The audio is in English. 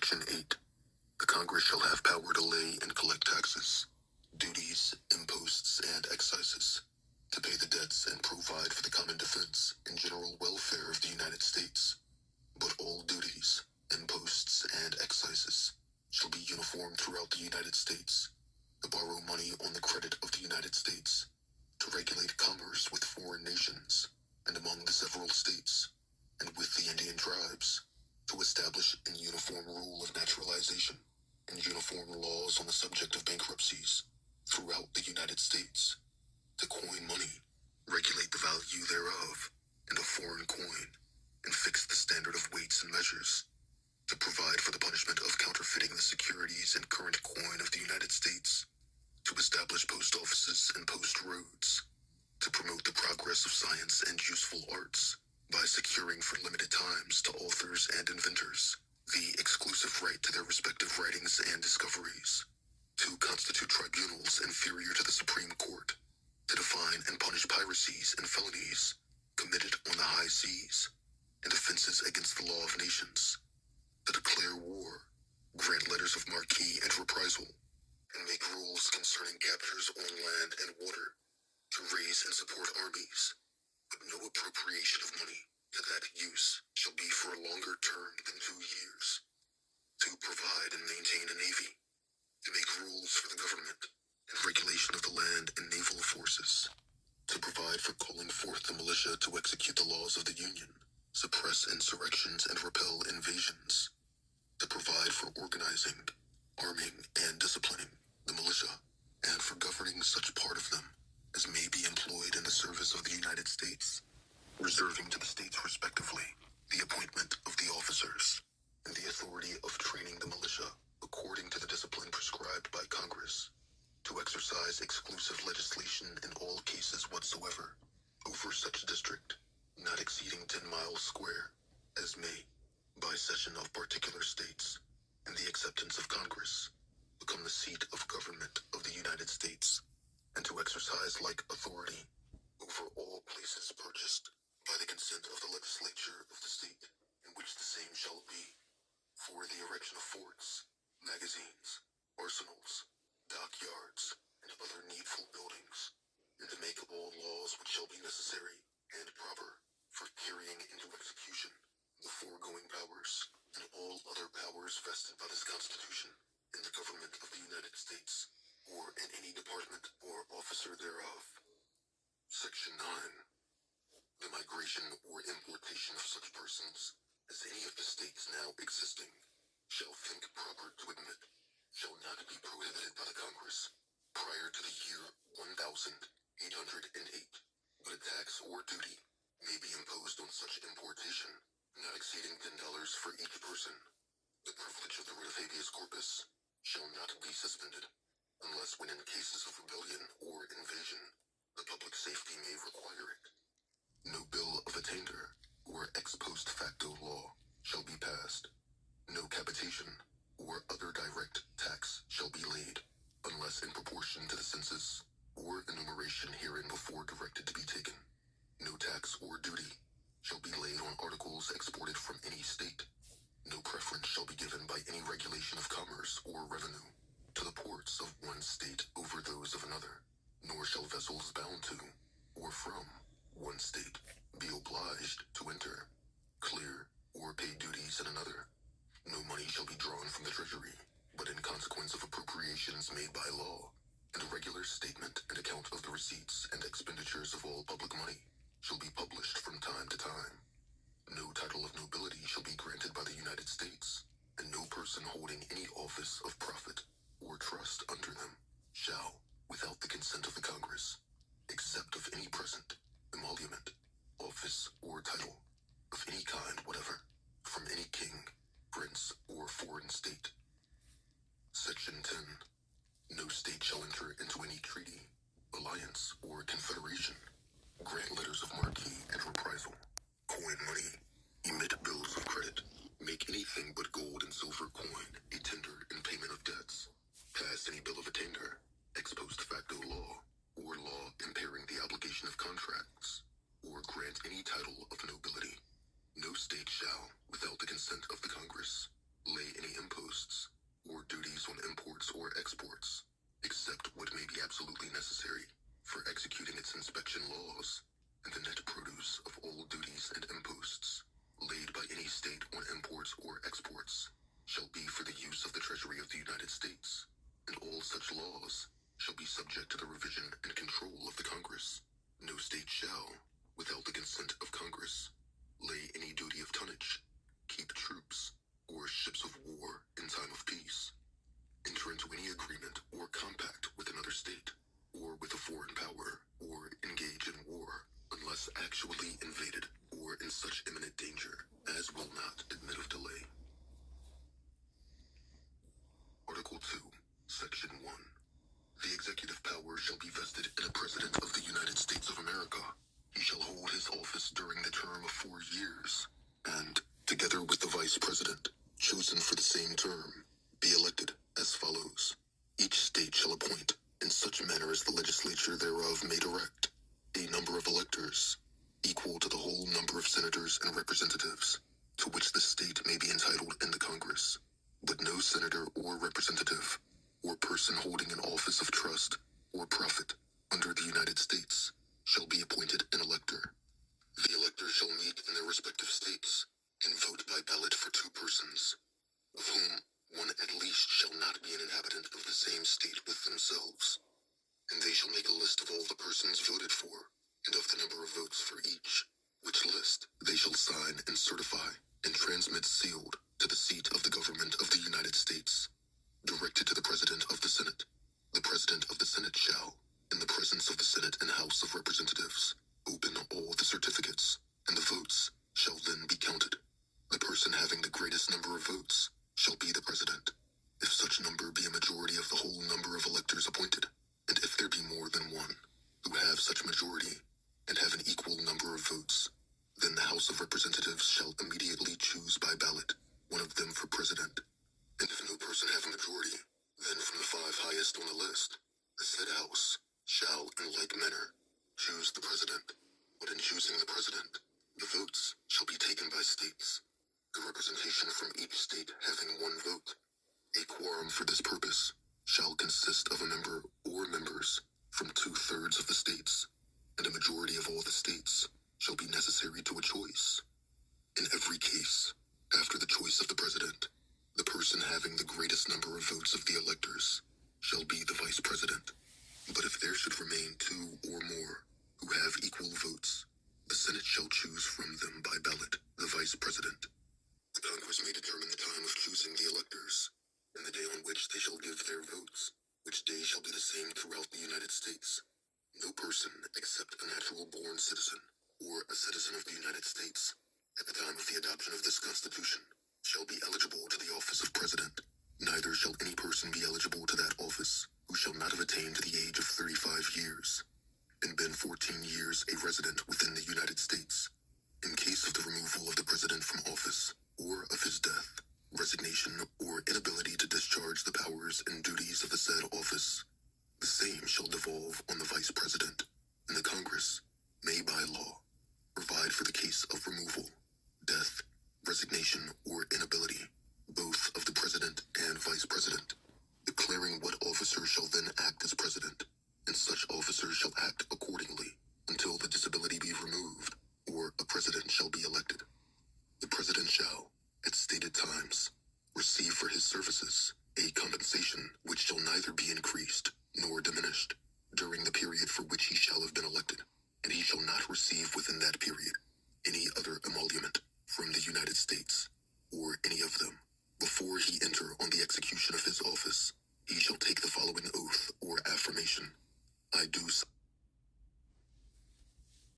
Section 8. The Congress shall have power to lay and collect taxes, duties, imposts, and excises, to pay the debts and provide for the common defense and general welfare of the United States. But all duties, imposts, and excises shall be uniform throughout the United States, to borrow money on the credit of the United States, to regulate commerce with foreign nations, and among the several states, and with the Indian tribes, to establish an uniform rule of naturalization, and uniform laws on the subject of bankruptcies throughout the United States, to coin money, regulate the value thereof, and of foreign coin, and fix the standard of weights and measures, to provide for the punishment of counterfeiting the securities and current coin of the United States, to establish post offices and post roads, to promote the progress of science and useful arts by securing for limited times to authors and inventors the exclusive right to their respective writings and discoveries, to constitute tribunals inferior to the Supreme Court, to define and punish piracies and felonies committed on the high seas, and offenses against the law of nations, to declare war, grant letters of marque and reprisal, and make rules concerning captures on land and water, to raise and support armies, but no appropriation of money to that use shall be for a longer term than 2 years, to provide and maintain a navy, to make rules for the government and regulation of the land and naval forces, to provide for calling forth the militia to execute the laws of the Union, suppress insurrections and repel invasions, to provide for organizing, arming, and disciplining the militia, and for governing such part of them as may be employed in the service of the United States, reserving to the states respectively the appointment of the officers and the authority of training the militia according to the discipline prescribed by Congress, to exercise exclusive legislation in all cases whatsoever over such district, not exceeding 10 miles square, as may, by session of particular states, and the acceptance of Congress, become the seat of government of the United States, and to exercise like authority over all places purchased by the consent of the legislature of the state in which the same shall be, for the erection of forts, magazines, arsenals, dockyards, and other needful buildings, and to make all laws which shall be necessary and proper for carrying into execution the foregoing powers, and all other powers vested by this Constitution in the government of the United States, or in any department or officer thereof. Section 9. The migration or importation of such persons as any of the states now existing shall think proper to admit shall not be prohibited by the Congress prior to the year 1808, but a tax or duty may be imposed on such importation not exceeding $10 for each person. The privilege of the writ of habeas corpus shall not be suspended unless when in cases of rebellion or invasion the public safety may require it. No bill of attainder or ex post facto law shall be passed. No capitation or other direct tax shall be laid, unless in proportion to the census or enumeration herein before directed to be taken. No tax or duty shall be laid on articles exported from any state. No preference shall be given by any regulation of commerce or revenue to the ports of one state over those of another, nor shall vessels bound to, or from, one state be obliged to enter, clear, or pay duties in another. No money shall be drawn from the treasury, but in consequence of appropriations made by law, and a regular statement and account of the receipts and expenditures of all public money shall be published from time to time. No title of nobility shall be granted by the United States, and no person holding any office of profit or trust under them shall, without the consent of the Congress, except of any present, emolument, office, or title, of any kind whatever, from any king, prince, or foreign state. Section 10. No state shall enter into any treaty, alliance, or confederation, grant letters of marque and reprisal, coin money, emit bills of credit, make anything but gold and silver coin a tender in payment of debts, pass any bill of attainder, ex post facto law, or law impairing the obligation of contracts, or grant any title of nobility. No state shall, without the consent of the Congress, lay any imposts or duties on imports or exports, except what may be absolutely necessary for executing its inspection laws, and the net produce of all duties and imposts laid by any state on imports or exports shall be for the use of the Treasury of the United States, and all such laws shall be subject to the revision and control of the Congress. No state shall, without the consent of Congress, lay any duty of tonnage, keep troops, or ships of war in time of peace, enter into any agreement or compact with another state, or with a foreign power, or engage in war, unless actually invaded or in such imminent danger as will not admit of delay. Article 2, Section 1. The executive power shall be vested in a President of the United States of America. He shall hold his office during the term of 4 years, and, together with the Vice President, chosen for the same term, be elected as follows. Each state shall appoint, in such manner as the legislature thereof may direct, a number of electors, equal to the whole number of senators and representatives, to which the state may be entitled in the Congress. But no senator or representative, or person holding an office of trust or profit under the United States, shall be appointed an elector. The electors shall meet in their respective states, and vote by ballot for 2 persons, of whom one at least shall not be an inhabitant of the same state with themselves. And they shall make a list of all the persons voted for, and of the number of votes for each, which list they shall sign and certify, and transmit sealed to the seat of the government of the United States, directed to the President of the Senate. The President of the Senate shall, in the presence of the Senate and House of Representatives, open all the certificates, and the votes shall then be counted. The person having the greatest number of votes shall be the President, if such number be a majority of the whole number of electors appointed, and if there be more than one who have such majority, and have an equal number of votes, then the House of Representatives shall immediately choose by ballot one of them for President. And if no person have a majority, then from the 5 highest on the list, the said House shall, in like manner, choose the President. But in choosing the President, the votes shall be taken by states, the representation from each state having 1 vote. A quorum for this purpose shall consist of a member or members from 2/3 of the states, and a majority of all the states shall be necessary to a choice. In every case, after the choice of the President, the person having the greatest number of votes of the electors shall be the Vice President. But if there should remain 2 or more who have equal votes, the Senate shall choose from them by ballot the Vice President. The Congress may determine the time of choosing the electors, and the day on which they shall give their votes, which day shall be the same throughout the United States. No person, except a natural-born citizen, or a citizen of the United States, at the time of the adoption of this Constitution, shall be eligible to the office of President. Neither shall any person be eligible to that office who shall not have attained the age of 35 years, and been 14 years a resident within the United States. In case of the removal of the President from office, or of his death, resignation, or inability to discharge the powers and duties of the said office, the same shall devolve on the Vice President, and the Congress may by law provide for the case of removal, death, resignation, or inability, both of the President and Vice President, declaring what officer shall then act as President, and such officer shall act accordingly until the disability be removed, or a President shall be elected. The President shall, at stated times, receive for his services a compensation which shall neither be increased nor diminished during the period for which he shall have been elected, and he shall not receive within that period